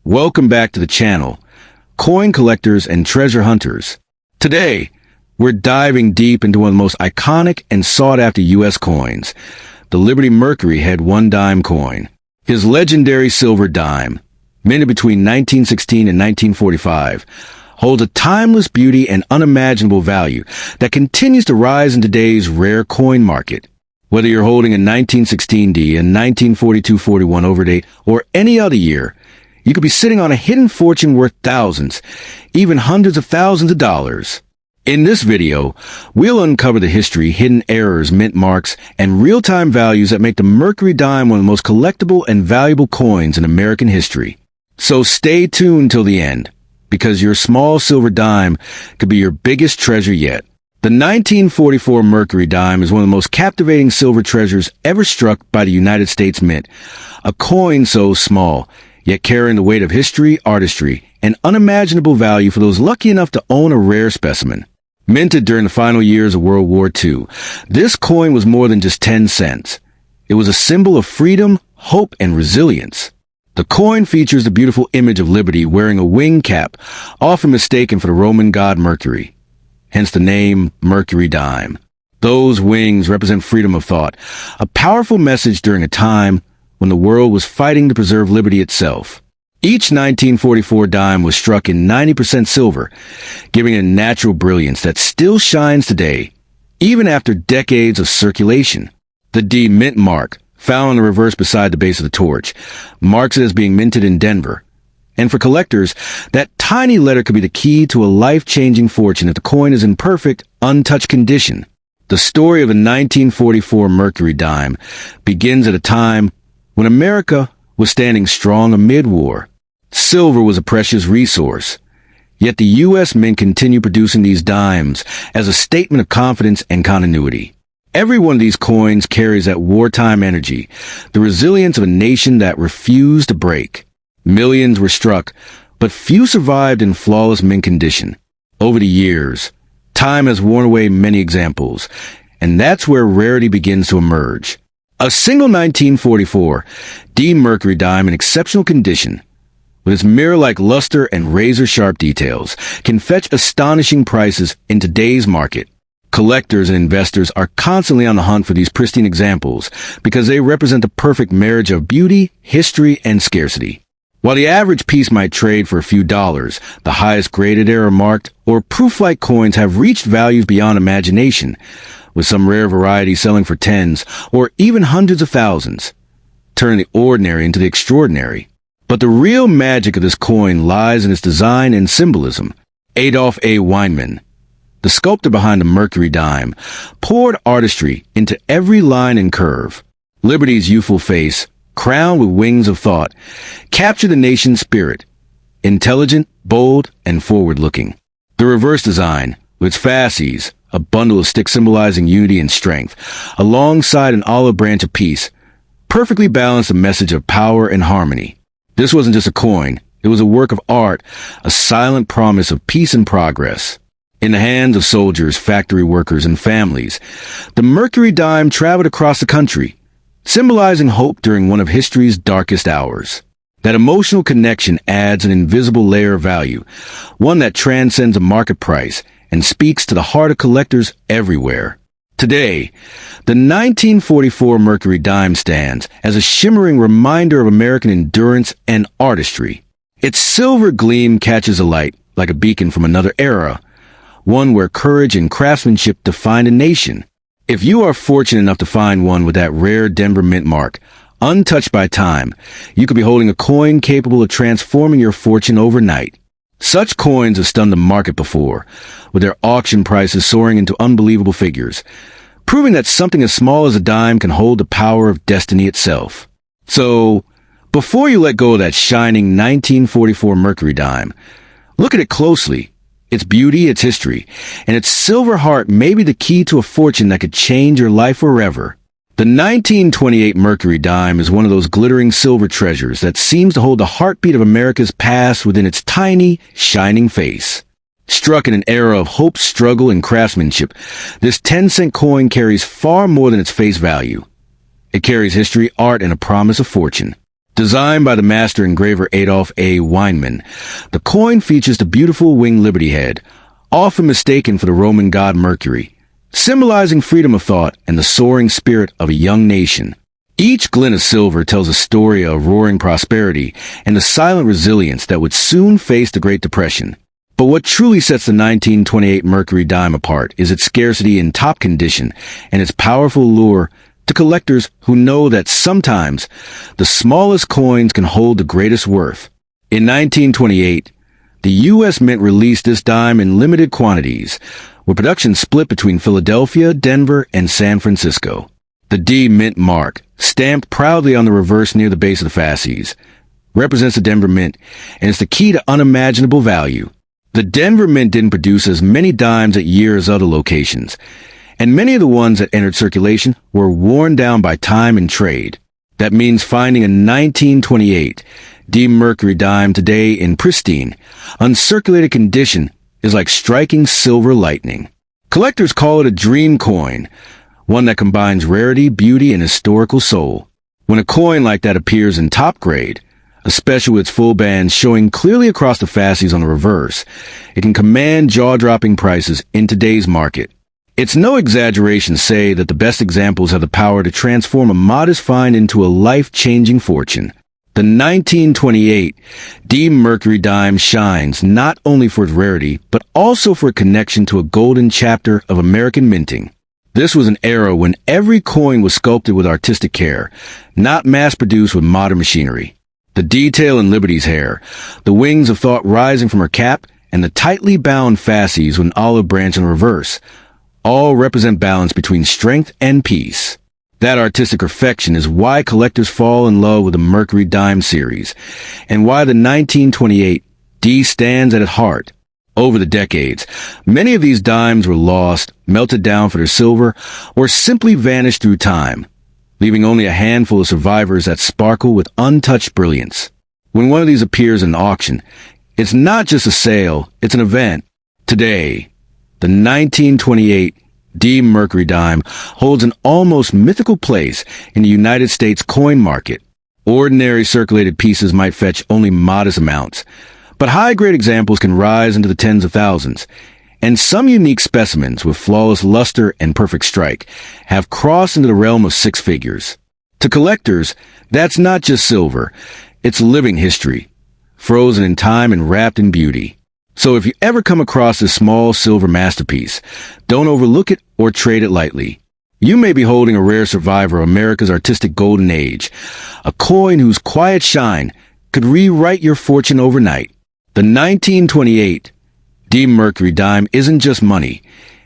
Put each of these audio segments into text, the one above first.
Welcome back to the channel, coin collectors and treasure hunters. Today, we're diving deep into one of the most iconic and sought-after U.S. coins, the Liberty Mercury One Dime coin. His legendary silver dime, minted between 1916 and 1945, holds a timeless beauty and unimaginable value that continues to rise in today's rare coin market. Whether you're holding a 1916D, a 1942-41 overdate, or any other year, you could be sitting on a hidden fortune worth thousands, even hundreds of thousands of dollars. In this video, we'll uncover the history, hidden errors, mint marks, and real-time values that make the Mercury Dime one of the most collectible and valuable coins in American history. So stay tuned till the end, because your small silver dime could be your biggest treasure yet. The 1944 Mercury Dime is one of the most captivating silver treasures ever struck by the United States Mint. A coin so small, yet carrying the weight of history, artistry, and unimaginable value for those lucky enough to own a rare specimen. Minted during the final years of World War II, this coin was more than just 10 cents. It was a symbol of freedom, hope, and resilience. The coin features the beautiful image of Liberty wearing a wing cap, often mistaken for the Roman god Mercury. Hence the name Mercury Dime. Those wings represent freedom of thought, a powerful message during a time when the world was fighting to preserve liberty itself. Each 1944 dime was struck in 90% silver, giving it a natural brilliance that still shines today, even after decades of circulation. The D mint mark, found on the reverse beside the base of the torch, marks it as being minted in Denver. And for collectors, that tiny letter could be the key to a life-changing fortune if the coin is in perfect, untouched condition. The story of the 1944 Mercury Dime begins at a time when America was standing strong amid war. Silver was a precious resource. Yet the U.S. Mint continued producing these dimes as a statement of confidence and continuity. Every one of these coins carries that wartime energy, the resilience of a nation that refused to break. Millions were struck, but few survived in flawless mint condition. Over the years, time has worn away many examples, and that's where rarity begins to emerge. A single 1944 D Mercury Dime in exceptional condition, with its mirror-like luster and razor-sharp details, can fetch astonishing prices in today's market. Collectors and investors are constantly on the hunt for these pristine examples because they represent the perfect marriage of beauty, history, and scarcity. While the average piece might trade for a few dollars, the highest graded error marked or proof-like coins have reached values beyond imagination, with some rare varieties selling for tens or even hundreds of thousands, turning the ordinary into the extraordinary. But the real magic of this coin lies in its design and symbolism. Adolph A. Weinman, the sculptor behind the Mercury Dime, poured artistry into every line and curve. Liberty's youthful face, crowned with wings of thought, captured the nation's spirit, intelligent, bold, and forward-looking. The reverse design, with its fasces, a bundle of sticks symbolizing unity and strength, alongside an olive branch of peace, perfectly balanced a message of power and harmony. This wasn't just a coin, it was a work of art, a silent promise of peace and progress. In the hands of soldiers, factory workers, and families, the Mercury Dime traveled across the country, symbolizing hope during one of history's darkest hours. That emotional connection adds an invisible layer of value, one that transcends a market price and speaks to the heart of collectors everywhere. Today, the 1944 Mercury Dime stands as a shimmering reminder of American endurance and artistry. Its silver gleam catches the light like a beacon from another era, one where courage and craftsmanship defined a nation. If you are fortunate enough to find one with that rare Denver mint mark, untouched by time, you could be holding a coin capable of transforming your fortune overnight. Such coins have stunned the market before, with their auction prices soaring into unbelievable figures, proving that something as small as a dime can hold the power of destiny itself. So, before you let go of that shining 1944 Mercury Dime, look at it closely. Its beauty, its history, and its silver heart may be the key to a fortune that could change your life forever. The 1928 Mercury Dime is one of those glittering silver treasures that seems to hold the heartbeat of America's past within its tiny, shining face. Struck in an era of hope, struggle, and craftsmanship, this 10-cent coin carries far more than its face value. It carries history, art, and a promise of fortune. Designed by the master engraver Adolf A. Weinman, the coin features the beautiful winged liberty head, often mistaken for the Roman god Mercury, symbolizing freedom of thought and the soaring spirit of a young nation. Each glint of silver tells a story of roaring prosperity and the silent resilience that would soon face the Great Depression. But what truly sets the 1928 Mercury Dime apart is its scarcity in top condition and its powerful lure to collectors who know that sometimes the smallest coins can hold the greatest worth. In 1928, the U.S. Mint released this dime in limited quantities, with production split between Philadelphia, Denver, and San Francisco. The D Mint mark, stamped proudly on the reverse near the base of the fasces, represents the Denver Mint, and is the key to unimaginable value. The Denver Mint didn't produce as many dimes that year as other locations, and many of the ones that entered circulation were worn down by time and trade. That means finding a 1928 D Mercury Dime today in pristine, uncirculated condition is like striking silver lightning. Collectors call it a dream coin, one that combines rarity, beauty, and historical soul. When a coin like that appears in top grade, especially with its full band showing clearly across the fasces on the reverse, it can command jaw-dropping prices in today's market. It's no exaggeration to say that the best examples have the power to transform a modest find into a life-changing fortune. The 1928 D Mercury Dime shines not only for its rarity, but also for a connection to a golden chapter of American minting. This was an era when every coin was sculpted with artistic care, not mass-produced with modern machinery. The detail in Liberty's hair, the wings of thought rising from her cap, and the tightly bound fasces with an olive branch in reverse all represent balance between strength and peace. That artistic perfection is why collectors fall in love with the Mercury Dime series, and why the 1928 D stands at its heart. Over the decades, many of these dimes were lost, melted down for their silver, or simply vanished through time, leaving only a handful of survivors that sparkle with untouched brilliance. When one of these appears in auction, it's not just a sale, it's an event. Today, the 1928 D Mercury Dime holds an almost mythical place in the United States coin market. Ordinary circulated pieces might fetch only modest amounts, but high-grade examples can rise into the tens of thousands, and some unique specimens with flawless luster and perfect strike have crossed into the realm of six figures. To collectors, that's not just silver, it's living history, frozen in time and wrapped in beauty. So if you ever come across this small silver masterpiece, don't overlook it or trade it lightly. You may be holding a rare survivor of America's artistic golden age, a coin whose quiet shine could rewrite your fortune overnight. The 1928 D Mercury Dime isn't just money.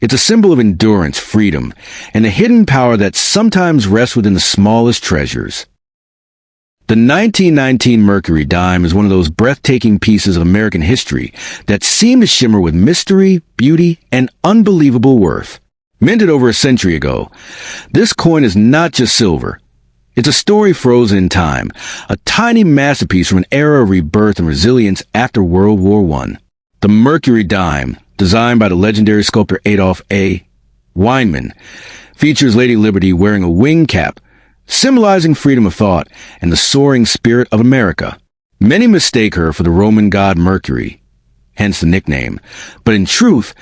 It's a symbol of endurance, freedom, and a hidden power that sometimes rests within the smallest treasures. The 1919 Mercury Dime is one of those breathtaking pieces of American history that seem to shimmer with mystery, beauty, and unbelievable worth. Minted over a century ago, this coin is not just silver. It's a story frozen in time, a tiny masterpiece from an era of rebirth and resilience after World War I. The Mercury Dime, designed by the legendary sculptor Adolf A. Weinman, features Lady Liberty wearing a wing cap, symbolizing freedom of thought and the soaring spirit of America. Many mistake her for the Roman god Mercury, hence the nickname, but in truth,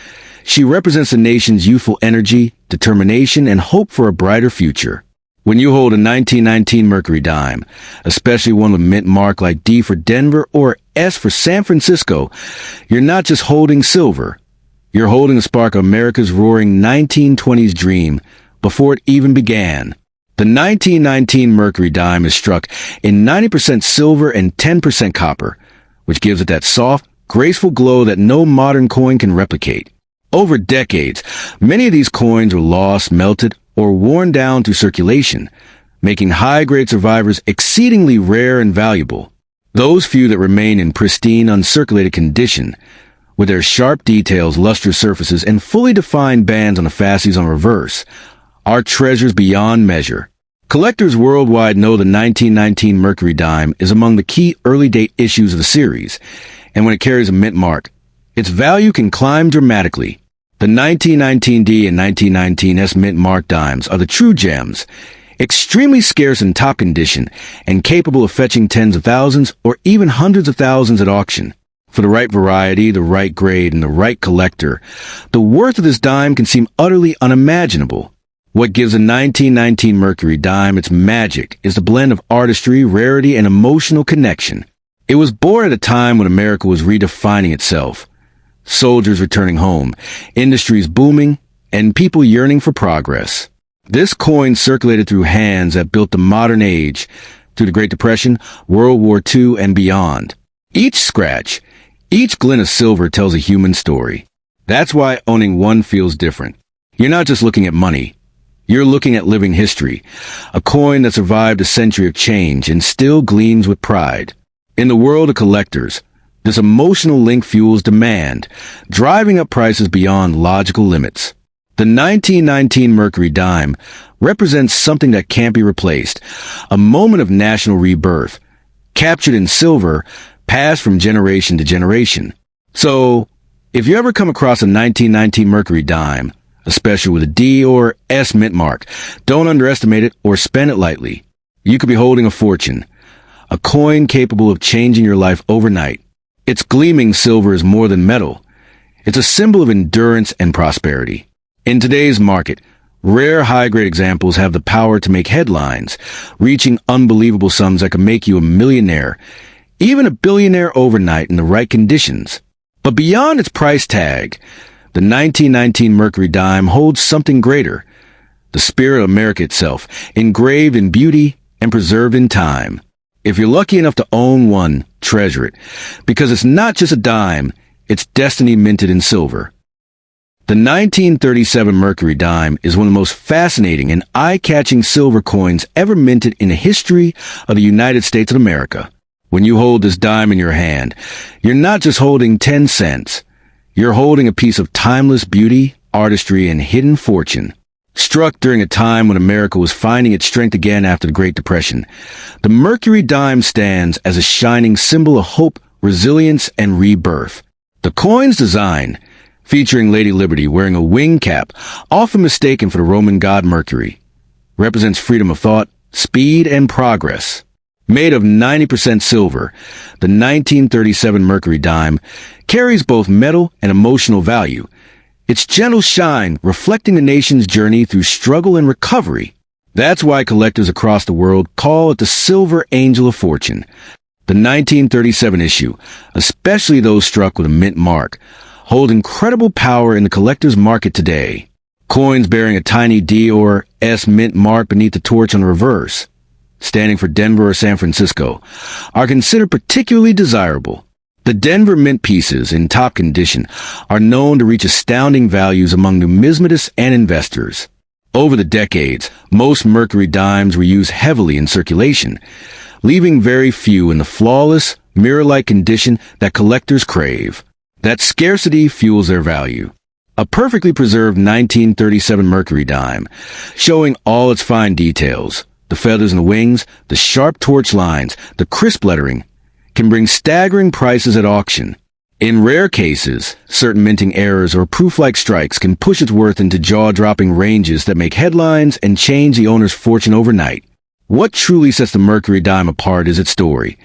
she represents the nation's youthful energy, determination, and hope for a brighter future. When you hold a 1919 Mercury Dime, especially one with mint mark like D for Denver or S for San Francisco, you're not just holding silver. You're holding the spark of America's roaring 1920s dream before it even began. The 1919 Mercury Dime is struck in 90% silver and 10% copper, which gives it that soft, graceful glow that no modern coin can replicate. Over decades, many of these coins were lost, melted, or worn down through circulation, making high-grade survivors exceedingly rare and valuable. Those few that remain in pristine, uncirculated condition, with their sharp details, lustrous surfaces, and fully defined bands on the fasces on reverse, are treasures beyond measure. Collectors worldwide know the 1919 Mercury Dime is among the key early-date issues of the series, and when it carries a mint mark, its value can climb dramatically. The 1919D and 1919S mint mark dimes are the true gems, Extremely scarce in top condition and capable of fetching tens of thousands or even hundreds of thousands at auction. For the right variety, the right grade, and the right collector, the worth of this dime can seem utterly unimaginable. What gives a 1919 Mercury Dime its magic is the blend of artistry, rarity, and emotional connection. It was born at a time when America was redefining itself. Soldiers returning home, industries booming, and people yearning for progress. This coin circulated through hands that built the modern age, through the Great Depression, World War II, and beyond. Each scratch, each glint of silver tells a human story. That's why owning one feels different. You're not just looking at money. You're looking at living history, a coin that survived a century of change and still gleams with pride. In the world of collectors, this emotional link fuels demand, driving up prices beyond logical limits. The 1919 Mercury Dime represents something that can't be replaced, a moment of national rebirth, captured in silver, passed from generation to generation. So, if you ever come across a 1919 Mercury Dime, especially with a D or S mint mark, don't underestimate it or spend it lightly. You could be holding a fortune, a coin capable of changing your life overnight. Its gleaming silver is more than metal. It's a symbol of endurance and prosperity. In today's market, rare high-grade examples have the power to make headlines, reaching unbelievable sums that can make you a millionaire, even a billionaire overnight in the right conditions. But beyond its price tag, the 1919 Mercury Dime holds something greater, the spirit of America itself, engraved in beauty and preserved in time. If you're lucky enough to own one, treasure it, because it's not just a dime, it's destiny minted in silver. The 1937 Mercury Dime is one of the most fascinating and eye-catching silver coins ever minted in the history of the United States of America. When you hold this dime in your hand, you're not just holding 10 cents. You're holding a piece of timeless beauty, artistry, and hidden fortune. Struck during a time when America was finding its strength again after the Great Depression, the Mercury Dime stands as a shining symbol of hope, resilience, and rebirth. The coin's design, featuring Lady Liberty wearing a wing cap, often mistaken for the Roman god Mercury, represents freedom of thought, speed, and progress. Made of 90% silver, the 1937 Mercury Dime carries both metal and emotional value, its gentle shine reflecting the nation's journey through struggle and recovery. That's why collectors across the world call it the Silver Angel of Fortune. The 1937 issue, especially those struck with a mint mark, hold incredible power in the collector's market today. Coins bearing a tiny D or S mint mark beneath the torch on the reverse, standing for Denver or San Francisco, are considered particularly desirable. The Denver mint pieces, in top condition, are known to reach astounding values among numismatists and investors. Over the decades, most Mercury Dimes were used heavily in circulation, leaving very few in the flawless, mirror-like condition that collectors crave. That scarcity fuels their value. A perfectly preserved 1937 Mercury Dime, showing all its fine details, the feathers and the wings, the sharp torch lines, the crisp lettering, can bring staggering prices at auction. In rare cases, certain minting errors or proof-like strikes can push its worth into jaw-dropping ranges that make headlines and change the owner's fortune overnight. What truly sets the Mercury Dime apart is its story.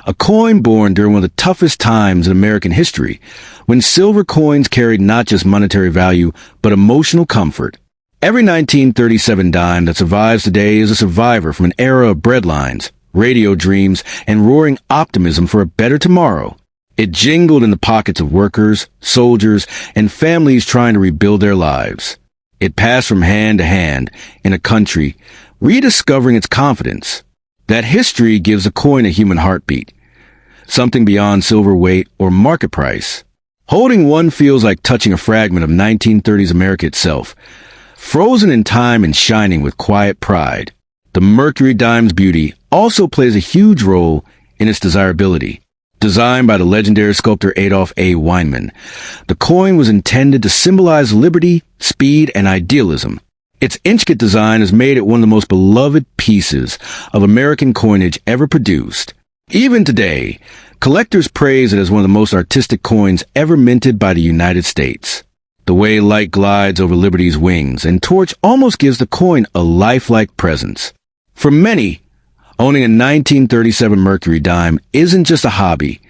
A coin born during one of the toughest times in American history, when silver coins carried not just monetary value, but emotional comfort. Every 1937 dime that survives today is a survivor from an era of breadlines, radio dreams, and roaring optimism for a better tomorrow. It jingled in the pockets of workers, soldiers, and families trying to rebuild their lives. It passed from hand to hand in a country, rediscovering its confidence. That history gives a coin a human heartbeat, something beyond silver weight or market price. Holding one feels like touching a fragment of 1930s America itself, frozen in time and shining with quiet pride. The Mercury Dime's beauty also plays a huge role in its desirability. Designed by the legendary sculptor Adolf A. Weinman, the coin was intended to symbolize liberty, speed, and idealism. Its intricate design has made it one of the most beloved pieces of American coinage ever produced. Even today, collectors praise it as one of the most artistic coins ever minted by the United States. The way light glides over liberty's wings and torch almost gives the coin a lifelike presence. For many, owning a 1937 Mercury Dime isn't just a hobby.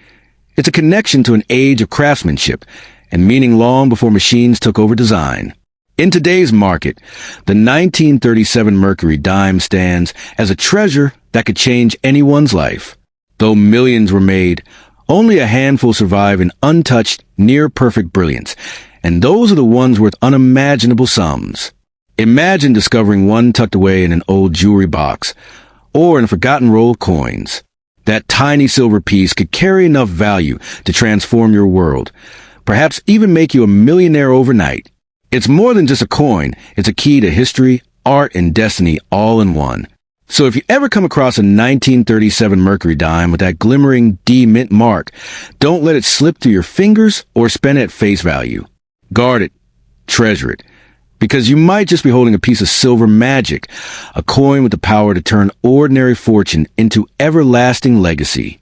It's a connection to an age of craftsmanship and meaning long before machines took over design. In today's market, the 1937 Mercury Dime stands as a treasure that could change anyone's life. Though millions were made, only a handful survive in untouched, near-perfect brilliance, and those are the ones worth unimaginable sums. Imagine discovering one tucked away in an old jewelry box, or in a forgotten roll of coins. That tiny silver piece could carry enough value to transform your world, perhaps even make you a millionaire overnight. It's more than just a coin, it's a key to history, art, and destiny all in one. So if you ever come across a 1937 Mercury Dime with that glimmering D mint mark, don't let it slip through your fingers or spend it at face value. Guard it, treasure it, because you might just be holding a piece of silver magic, a coin with the power to turn ordinary fortune into everlasting legacy.